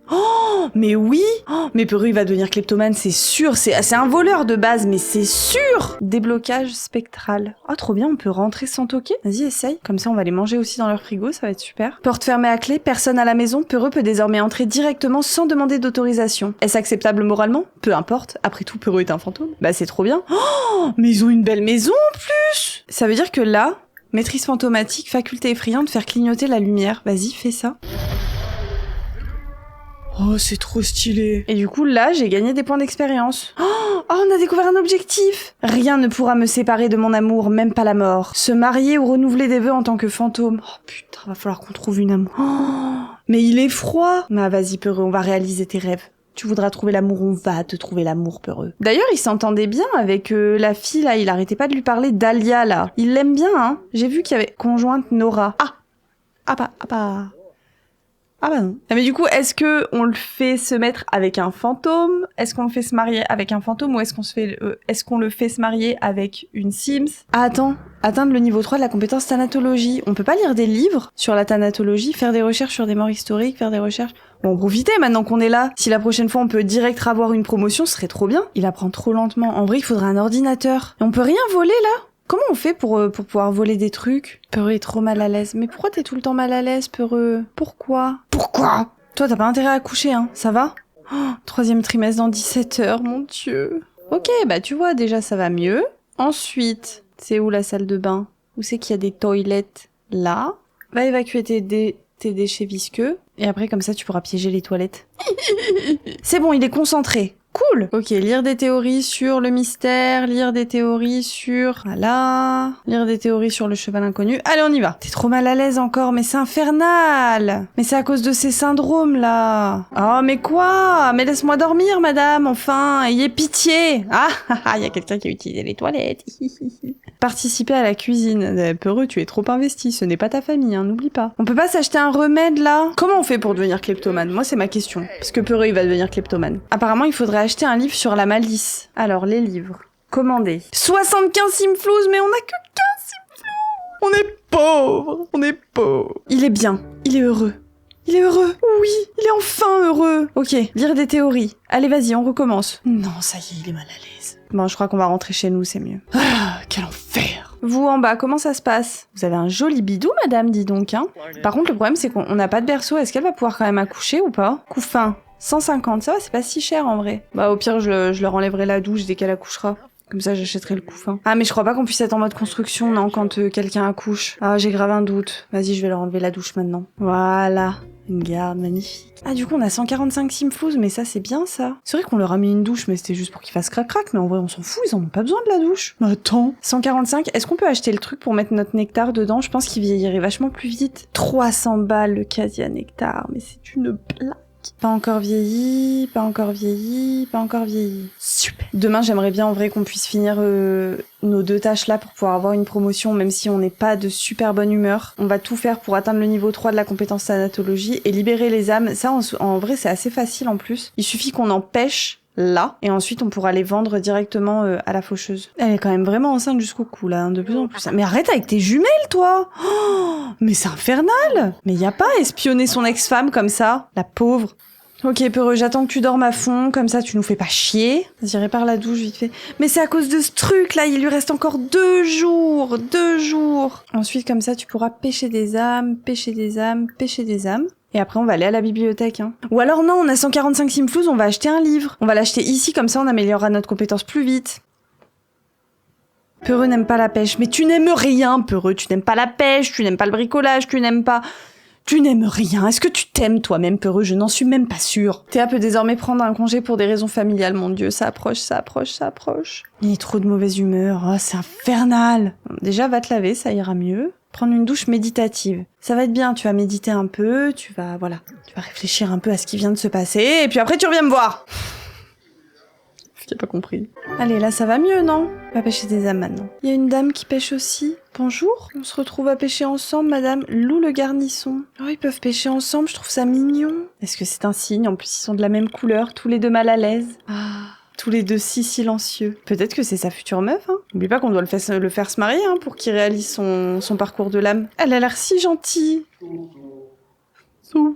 Oh, mais oui! Oh, mais Peureux, il va devenir kleptomane, c'est sûr. C'est un voleur de base, mais c'est sûr! Déblocage spectral. Oh, trop bien, on peut rentrer sans toquer. Vas-y, essaye. Comme ça, on va les manger aussi dans leur frigo, ça va être super. Porte fermée à clé, personne à la maison. Peureux peut désormais entrer directement sans demander d'autorisation. Est-ce acceptable moralement? Peu importe. Après tout, Peureux est un fantôme. Bah, c'est trop bien. Oh, mais ils ont une belle maison en plus! Ça veut dire que là, maîtrise fantomatique, faculté effrayante, faire clignoter la lumière. Vas-y, fais ça. Oh, c'est trop stylé. Et du coup, là, j'ai gagné des points d'expérience. Oh, on a découvert un objectif. Rien ne pourra me séparer de mon amour, même pas la mort. Se marier ou renouveler des vœux en tant que fantôme. Oh putain, va falloir qu'on trouve une amour. Oh, mais il est froid. Bah vas-y, Peureux, on va réaliser tes rêves. Tu voudras trouver l'amour, on va te trouver l'amour, Peureux. D'ailleurs, il s'entendait bien avec la fille, là. Il arrêtait pas de lui parler d'Alia, là. Il l'aime bien, hein. J'ai vu qu'il y avait conjointe Nora. Ah bah non. Ah mais du coup, est-ce que on le fait se mettre avec un fantôme? Est-ce qu'on le fait se marier avec un fantôme ou est-ce qu'on le fait se marier avec une Sims? Ah attends, atteindre le niveau 3 de la compétence thanatologie. On peut pas lire des livres sur la thanatologie, faire des recherches sur des morts historiques, faire des recherches... Bon, profitez maintenant qu'on est là. Si la prochaine fois on peut direct avoir une promotion, ce serait trop bien. Il apprend trop lentement. En vrai, il faudrait un ordinateur. Et on peut rien voler là? Comment on fait pour pouvoir voler des trucs? Peureux est trop mal à l'aise. Mais pourquoi t'es tout le temps mal à l'aise, Peureux? Pourquoi? Toi, t'as pas intérêt à coucher, hein? Ça va? Oh, 3e trimestre dans 17 heures, mon Dieu. Ok, bah tu vois, déjà ça va mieux. Ensuite, c'est où la salle de bain? Où c'est qu'il y a des toilettes? Là. Va évacuer tes déchets visqueux. Et après, comme ça, tu pourras piéger les toilettes. C'est bon, il est concentré. Cool. Ok, lire des théories sur le mystère, lire des théories sur... Voilà. Lire des théories sur le cheval inconnu. Allez, on y va. T'es trop mal à l'aise encore, mais c'est infernal. Mais c'est à cause de ces syndromes, là. Oh, mais quoi? Mais laisse-moi dormir, madame, enfin. Ayez pitié. Il y a quelqu'un qui a utilisé les toilettes. Participer à la cuisine. Peureux, tu es trop investi. Ce n'est pas ta famille, hein, n'oublie pas. On peut pas s'acheter un remède, là? Comment on fait pour devenir kleptomane? Moi, c'est ma question. Parce que Peureux, il va devenir kleptomane. Apparemment, il faudrait acheter un livre sur la malice. Alors, les livres. Commandez. 75 simflouz, mais on a que 15 simflouz. On est pauvres. Il est bien. Il est heureux. Oui, il est enfin heureux. Ok, lire des théories. Allez, vas-y, on recommence. Non, ça y est, il est mal à l'aise. Bon, je crois qu'on va rentrer chez nous, c'est mieux. Ah, quel enfer. Vous, en bas, comment ça se passe? Vous avez un joli bidou, madame, dis donc, hein. Par contre, le problème, c'est qu'on n'a pas de berceau. Est-ce qu'elle va pouvoir quand même accoucher ou pas? Couffin. 150, ça va, c'est pas si cher en vrai. Bah au pire, je leur enlèverai la douche dès qu'elle accouchera. Comme ça, j'achèterai le couffin. Ah, mais je crois pas qu'on puisse être en mode construction, non, quand quelqu'un accouche. Ah, j'ai grave un doute. Vas-y, je vais leur enlever la douche maintenant. Voilà. Une garde magnifique. Ah, du coup, on a 145 simflouz, mais ça, c'est bien, ça. C'est vrai qu'on leur a mis une douche, mais c'était juste pour qu'ils fassent crac-crac, mais en vrai, on s'en fout, ils en ont pas besoin de la douche. Mais attends. 145, est-ce qu'on peut acheter le truc pour mettre notre nectar dedans? Je pense qu'il vieillirait vachement plus vite. 300 balles, le casia nectar, mais c'est une blague. magnifique. Pas encore vieilli, pas encore vieilli, pas encore vieilli. Super. Demain, j'aimerais bien en vrai qu'on puisse finir nos 2 tâches là pour pouvoir avoir une promotion, même si on n'est pas de super bonne humeur. On va tout faire pour atteindre le niveau 3 de la compétence thanatologie et libérer les âmes. Ça, en vrai, c'est assez facile en plus. Il suffit qu'on en pêche là, et ensuite on pourra les vendre directement à la faucheuse. Elle est quand même vraiment enceinte jusqu'au cou là, hein, de plus en plus. Mais arrête avec tes jumelles, toi. Oh, mais c'est infernal. Mais y a pas à espionner son ex-femme comme ça, la pauvre. Ok, Peureux, j'attends que tu dormes à fond, comme ça tu nous fais pas chier. Vas-y, répare la douche vite fait. Mais c'est à cause de ce truc là, il lui reste encore 2 jours, 2 jours. Ensuite, comme ça, tu pourras pêcher des âmes, pêcher des âmes, pêcher des âmes. Et après, on va aller à la bibliothèque. Hein. Ou alors non, on a 145 simflouz, on va acheter un livre. On va l'acheter ici, comme ça on améliorera notre compétence plus vite. Peureux n'aime pas la pêche. Mais tu n'aimes rien, Peureux. Tu n'aimes pas la pêche, tu n'aimes pas le bricolage, tu n'aimes pas... Tu n'aimes rien. Est-ce que tu t'aimes toi-même, Peureux? Je n'en suis même pas sûre. Théa peut désormais prendre un congé pour des raisons familiales. Mon Dieu, ça approche, ça approche, ça approche. Il est trop de mauvaise humeur. Oh, c'est infernal. Déjà, va te laver, ça ira mieux. Prendre une douche méditative. Ça va être bien, tu vas méditer un peu, tu vas réfléchir un peu à ce qui vient de se passer, et puis après tu reviens me voir. J'ai pas compris. Allez, là ça va mieux, non? On va pêcher des âmes maintenant. Il y a une dame qui pêche aussi. Bonjour. On se retrouve à pêcher ensemble, madame Lou le garnisson. Oh, ils peuvent pêcher ensemble, je trouve ça mignon. Est-ce que c'est un signe? En plus, ils sont de la même couleur, tous les deux mal à l'aise. Ah... Tous les deux si silencieux. Peut-être que c'est sa future meuf, hein. N'oublie pas qu'on doit le faire se marier, hein, pour qu'il réalise son parcours de l'âme. Elle a l'air si gentille. Sou.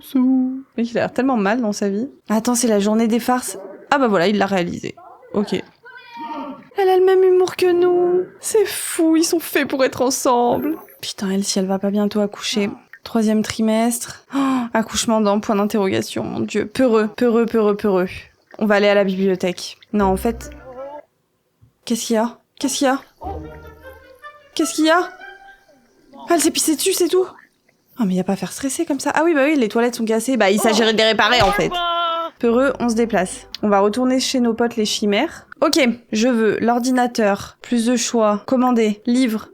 Mais il a l'air tellement mal dans sa vie. Attends, c'est la journée des farces. Ah bah voilà, il l'a réalisé. Ok. Elle a le même humour que nous. C'est fou, ils sont faits pour être ensemble. Putain, elle, si elle va pas bientôt accoucher. 3e trimestre. Oh, accouchement dans point d'interrogation, mon Dieu. Peureux. On va aller à la bibliothèque. Non, en fait... Qu'est-ce qu'il y a? Ah, elle s'est pissée dessus, c'est tout. Oh, mais y a pas à faire stresser comme ça. Ah oui, bah oui, les toilettes sont cassées. Bah, il s'agirait de les réparer, en fait. Peureux, on se déplace. On va retourner chez nos potes les chimères. Ok, je veux l'ordinateur, plus de choix, commander, livre.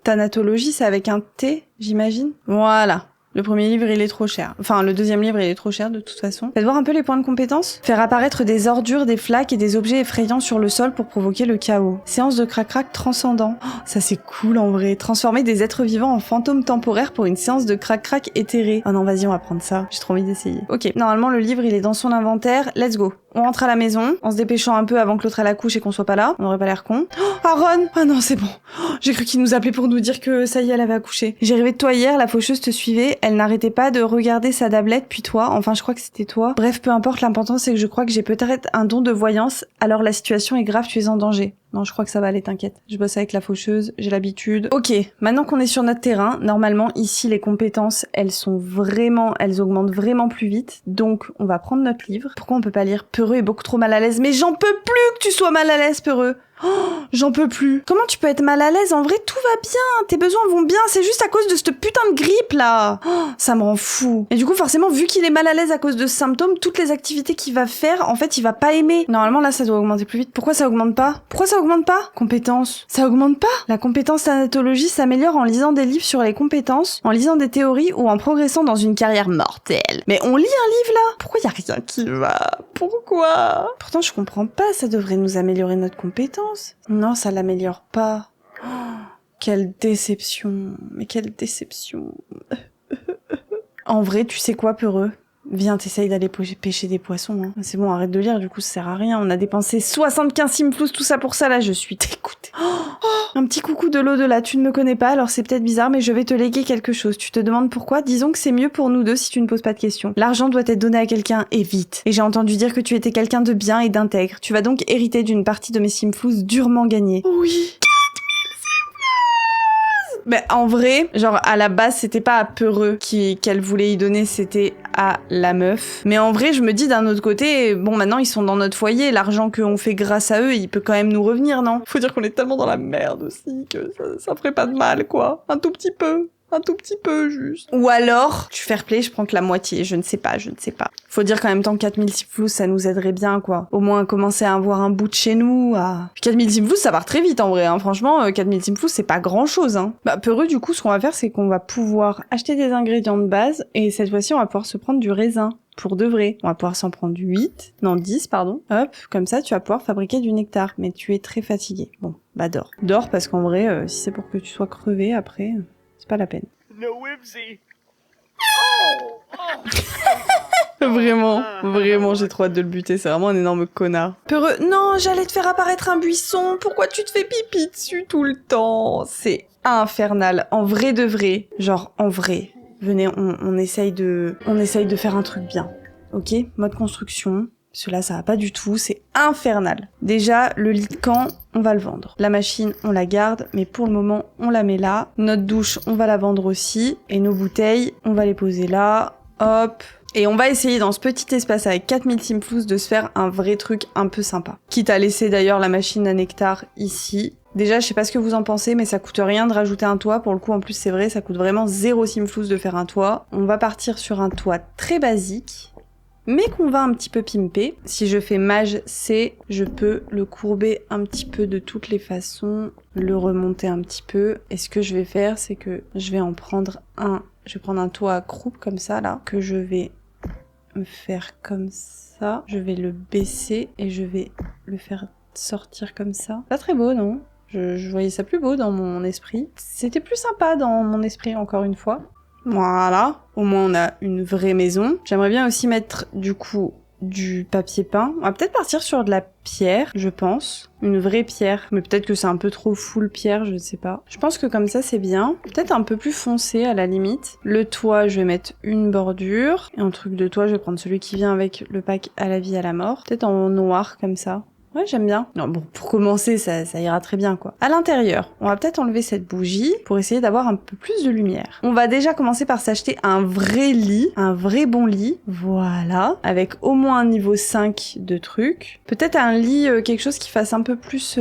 Thanatologie, c'est avec un T, j'imagine. Voilà. Le premier livre, il est trop cher. Enfin, le deuxième livre, il est trop cher de toute façon. Faites voir un peu les points de compétence. Faire apparaître des ordures, des flaques et des objets effrayants sur le sol pour provoquer le chaos. Séance de crac-crac transcendant. Oh, ça c'est cool en vrai. Transformer des êtres vivants en fantômes temporaires pour une séance de crac-crac éthéré. Oh non, vas-y, on va prendre ça. J'ai trop envie d'essayer. Ok, normalement le livre, il est dans son inventaire. Let's go. On rentre à la maison, en se dépêchant un peu avant que l'autre elle accouche et qu'on soit pas là. On aurait pas l'air con. Oh, Aaron! Ah non, c'est bon. Oh, j'ai cru qu'il nous appelait pour nous dire que ça y est, elle avait accouché. J'ai rêvé de toi hier, la faucheuse te suivait. Elle n'arrêtait pas de regarder sa tablette, puis toi. Enfin, je crois que c'était toi. Bref, peu importe, l'important c'est que je crois que j'ai peut-être un don de voyance. Alors la situation est grave, tu es en danger. Non, je crois que ça va aller, t'inquiète. Je bosse avec la faucheuse, j'ai l'habitude. Ok, maintenant qu'on est sur notre terrain, normalement, ici, les compétences, elles augmentent vraiment plus vite. Donc, on va prendre notre livre. Pourquoi on peut pas lire Peureux est beaucoup trop mal à l'aise? Mais j'en peux plus que tu sois mal à l'aise, Peureux. Oh, j'en peux plus. Comment tu peux être mal à l'aise? En vrai, tout va bien. Tes besoins vont bien. C'est juste à cause de cette putain de grippe, là. Oh, ça me rend fou. Et du coup, forcément, vu qu'il est mal à l'aise à cause de ce symptôme, toutes les activités qu'il va faire, en fait, il va pas aimer. Normalement, là, ça doit augmenter plus vite. Pourquoi ça augmente pas? Compétences. Ça augmente pas? La compétence thanatologie s'améliore en lisant des livres sur les compétences, en lisant des théories ou en progressant dans une carrière mortelle. Mais on lit un livre, là? Pourquoi y a rien qui va? Pourquoi? Pourtant, je comprends pas. Ça devrait nous améliorer notre compétence. Non, ça l'améliore pas. Oh, quelle déception. Mais quelle déception. En vrai, tu sais quoi, Peureux? Viens, t'essayes d'aller pêcher des poissons. Hein. C'est bon, arrête de lire, du coup, ça sert à rien. On a dépensé 75 simflouz, tout ça pour ça, là, je suis dégoûtée. Un petit coucou de l'au-delà, tu ne me connais pas, alors c'est peut-être bizarre, mais je vais te léguer quelque chose. Tu te demandes pourquoi? Disons que c'est mieux pour nous deux si tu ne poses pas de questions. L'argent doit être donné à quelqu'un, et vite. Et j'ai entendu dire que tu étais quelqu'un de bien et d'intègre. Tu vas donc hériter d'une partie de mes simflouz durement gagnés. Oui. Mais en vrai, genre à la base c'était pas à Peureux qu'elle voulait y donner, c'était à la meuf. Mais en vrai je me dis d'un autre côté, bon maintenant ils sont dans notre foyer, l'argent qu'on fait grâce à eux il peut quand même nous revenir, non? Faut dire qu'on est tellement dans la merde aussi que ça ferait pas de mal quoi, un tout petit peu. Un tout petit peu, juste. Ou alors, tu fair play, je prends que la moitié. Je ne sais pas. Faut dire qu'en même temps, 4000 simflous, ça nous aiderait bien, quoi. Au moins, commencer à avoir un bout de chez nous. 4000 simflous, ça part très vite, en vrai. Hein. Franchement, 4000 simflous, c'est pas grand-chose. Hein. Peureux, du coup, ce qu'on va faire, c'est qu'on va pouvoir acheter des ingrédients de base. Et cette fois-ci, on va pouvoir se prendre du raisin. Pour de vrai. On va pouvoir s'en prendre 10, pardon. Hop, comme ça, tu vas pouvoir fabriquer du nectar. Mais tu es très fatigué. Bon, dors. Dors, parce qu'en vrai, si c'est pour que tu sois crevé, après... c'est pas la peine. No whimsy. Vraiment, j'ai trop hâte de le buter. C'est vraiment un énorme connard. Peureux, non, j'allais te faire apparaître un buisson. Pourquoi tu te fais pipi dessus tout le temps? C'est infernal. En vrai de vrai. Genre, en vrai. Venez, on essaye de faire un truc bien. Ok? Mode construction. Cela, ça va pas du tout, c'est infernal. Déjà, le lit de camp, on va le vendre. La machine, on la garde, mais pour le moment, on la met là. Notre douche, on va la vendre aussi. Et nos bouteilles, on va les poser là. Hop. Et on va essayer dans ce petit espace avec 4000 simflous de se faire un vrai truc un peu sympa. Quitte à laisser d'ailleurs la machine à nectar ici. Déjà, je sais pas ce que vous en pensez, mais ça coûte rien de rajouter un toit. Pour le coup, en plus, c'est vrai, ça coûte vraiment 0 simflous de faire un toit. On va partir sur un toit très basique, mais qu'on va un petit peu pimper. Si je fais mage C, je peux le courber un petit peu de toutes les façons, le remonter un petit peu. Et ce que je vais faire, c'est que je vais prendre un toit à croupe comme ça, là, que je vais me faire comme ça. Je vais le baisser et je vais le faire sortir comme ça. Pas très beau, non? Je voyais ça plus beau dans mon esprit. C'était plus sympa dans mon esprit, encore une fois. Voilà, au moins on a une vraie maison. J'aimerais bien aussi mettre du coup du papier peint. On va peut-être partir sur de la pierre, je pense. Une vraie pierre. Mais peut-être que c'est un peu trop full pierre, je ne sais pas. Je pense que comme ça c'est bien. Peut-être un peu plus foncé à la limite. Le toit, je vais mettre une bordure. Et en truc de toit, je vais prendre celui qui vient avec le pack à la vie à la mort. Peut-être en noir comme ça. Ouais, j'aime bien. Non, bon, pour commencer, ça ira très bien, quoi. À l'intérieur, on va peut-être enlever cette bougie pour essayer d'avoir un peu plus de lumière. On va déjà commencer par s'acheter un vrai lit, un vrai bon lit. Voilà. Avec au moins un niveau 5 de trucs. Peut-être un lit, quelque chose qui fasse un peu plus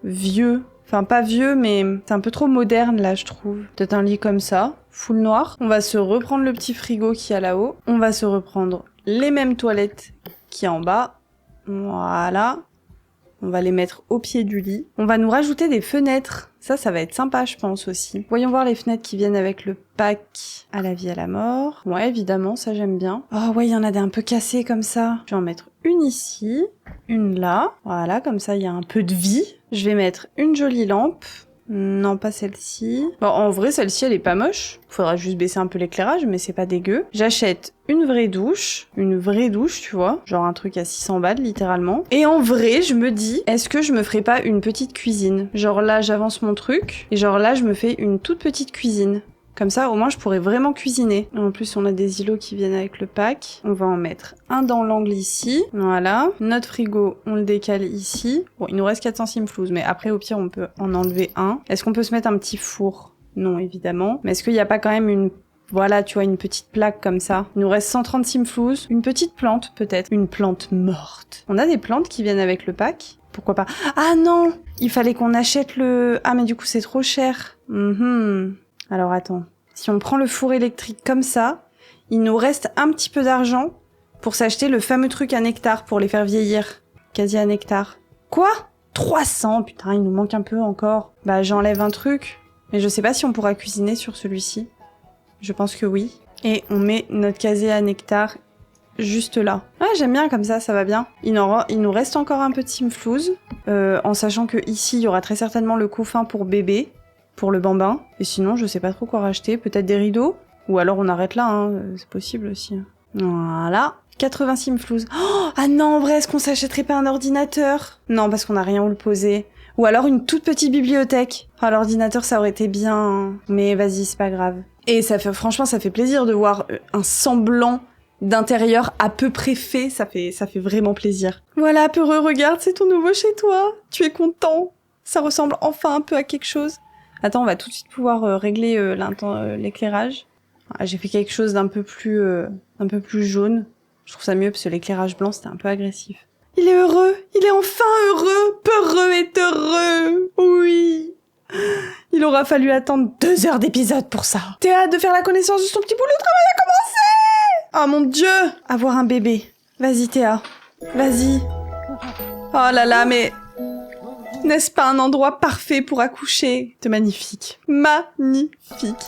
vieux. Enfin, pas vieux, mais c'est un peu trop moderne, là, je trouve. Peut-être un lit comme ça, full noir. On va se reprendre le petit frigo qu'il y a là-haut. On va se reprendre les mêmes toilettes qu'il y a en bas. Voilà. On va les mettre au pied du lit. On va nous rajouter des fenêtres. Ça va être sympa, je pense, aussi. Voyons voir les fenêtres qui viennent avec le pack à la vie à la mort. Ouais, évidemment, ça j'aime bien. Oh ouais, il y en a des un peu cassés comme ça. Je vais en mettre une ici, une là. Voilà, comme ça, il y a un peu de vie. Je vais mettre une jolie lampe. Non, pas celle-ci. Bon, en vrai, celle-ci, elle est pas moche. Faudra juste baisser un peu l'éclairage, mais c'est pas dégueu. J'achète une vraie douche, tu vois. Genre un truc à 600 balles, littéralement. Et en vrai, je me dis, est-ce que je me ferais pas une petite cuisine? Genre là, j'avance mon truc, et genre là, je me fais une toute petite cuisine. Comme ça, au moins, je pourrais vraiment cuisiner. En plus, on a des îlots qui viennent avec le pack. On va en mettre un dans l'angle ici. Voilà. Notre frigo, on le décale ici. Bon, il nous reste 400 simflous, mais après, au pire, on peut en enlever un. Est-ce qu'on peut se mettre un petit four? Non, évidemment. Mais est-ce qu'il n'y a pas quand même une... Voilà, tu vois, une petite plaque comme ça. Il nous reste 130 simflous. Une petite plante, peut-être. Une plante morte. On a des plantes qui viennent avec le pack. Pourquoi pas? Ah non! Il fallait qu'on achète le... Ah, mais du coup, c'est trop cher. Alors attends, si on prend le four électrique comme ça, il nous reste un petit peu d'argent pour s'acheter le fameux truc à nectar pour les faire vieillir. Quasi à nectar. Quoi? 300? Putain, il nous manque un peu encore. Bah j'enlève un truc, mais je sais pas si on pourra cuisiner sur celui-ci. Je pense que oui. Et on met notre casier à nectar juste là. Ah, j'aime bien comme ça va bien. Il nous reste encore un peu de simflouz, en sachant que ici, il y aura très certainement le couffin pour bébé. Pour le bambin. Et sinon, je sais pas trop quoi racheter. Peut-être des rideaux. Ou alors on arrête là, hein. C'est possible aussi. Voilà. 80 simflouz. Oh, ah non, en vrai, est-ce qu'on s'achèterait pas un ordinateur? Non, parce qu'on a rien où le poser. Ou alors une toute petite bibliothèque. Ah, l'ordinateur, ça aurait été bien. Mais vas-y, c'est pas grave. Et franchement, ça fait plaisir de voir un semblant d'intérieur à peu près fait. Ça fait vraiment plaisir. Voilà, Peureux, regarde, c'est ton nouveau chez toi. Tu es content? Ça ressemble enfin un peu à quelque chose. Attends, on va tout de suite pouvoir régler l'éclairage. Ah, j'ai fait quelque chose d'un peu plus jaune. Je trouve ça mieux parce que l'éclairage blanc, c'était un peu agressif. Il est heureux! Il est enfin heureux! Peureux est heureux! Oui! Il Il aura fallu attendre 2 heures d'épisode pour ça. T'as hâte de faire la connaissance de son petit bout, le travail a commencé! Oh mon Dieu! Avoir un bébé. Vas-y Théa. Vas-y. Oh là là, mais... N'est-ce pas un endroit parfait pour accoucher? C'est magnifique. Magnifique.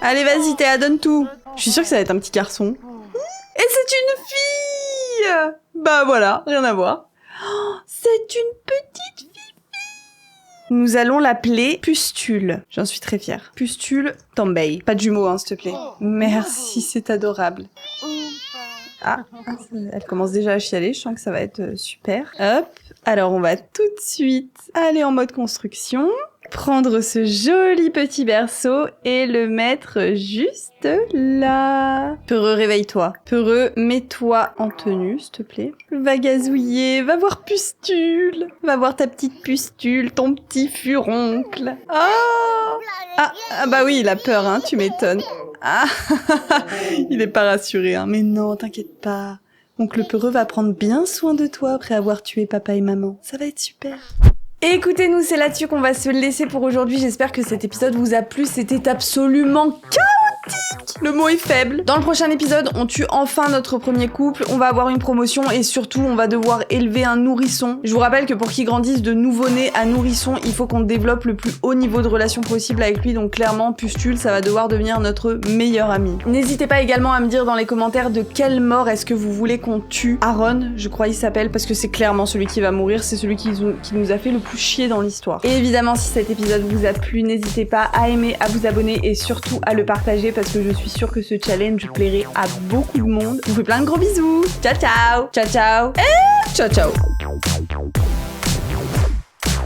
Allez, vas-y Théa, donne tout. Je suis sûre que ça va être un petit garçon. Et c'est une fille! Bah voilà, rien à voir. Oh, c'est une petite fille. Nous allons l'appeler Pustule. J'en suis très fière. Pustule Tambay. Pas de jumeaux, hein, s'il te plaît. Merci, c'est adorable. Ah, elle commence déjà à chialer. Je sens que ça va être super. Hop. Alors, on va tout de suite aller en mode construction. Prendre ce joli petit berceau et le mettre juste là. Peureux, réveille-toi. Peureux, mets-toi en tenue, s'il te plaît. Va gazouiller, va voir Pustule. Va voir ta petite Pustule, ton petit furoncle. Ah, bah oui, il a peur, hein, tu m'étonnes. Ah, il est pas rassuré, hein. Mais non, t'inquiète pas. Oncle Peureux va prendre bien soin de toi après avoir tué papa et maman. Ça va être super. Écoutez-nous, c'est là-dessus qu'on va se laisser pour aujourd'hui. J'espère que cet épisode vous a plu. C'était absolument chaotique. Le mot est faible. Dans le prochain épisode, on tue enfin notre premier couple. On va avoir une promotion et surtout, on va devoir élever un nourrisson. Je vous rappelle que pour qu'il grandisse de nouveau-né à nourrisson, il faut qu'on développe le plus haut niveau de relation possible avec lui. Donc clairement, Pustule, ça va devoir devenir notre meilleur ami. N'hésitez pas également à me dire dans les commentaires de quelle mort est-ce que vous voulez qu'on tue. Aaron, je crois il s'appelle, parce que c'est clairement celui qui va mourir. C'est celui qui nous a fait le plus chier dans l'histoire. Et évidemment, si cet épisode vous a plu, n'hésitez pas à aimer, à vous abonner et surtout à le partager parce que je suis sûre que ce challenge plairait à beaucoup de monde. Je vous fais plein de gros bisous. Ciao ciao. Ciao ciao. Et ciao ciao.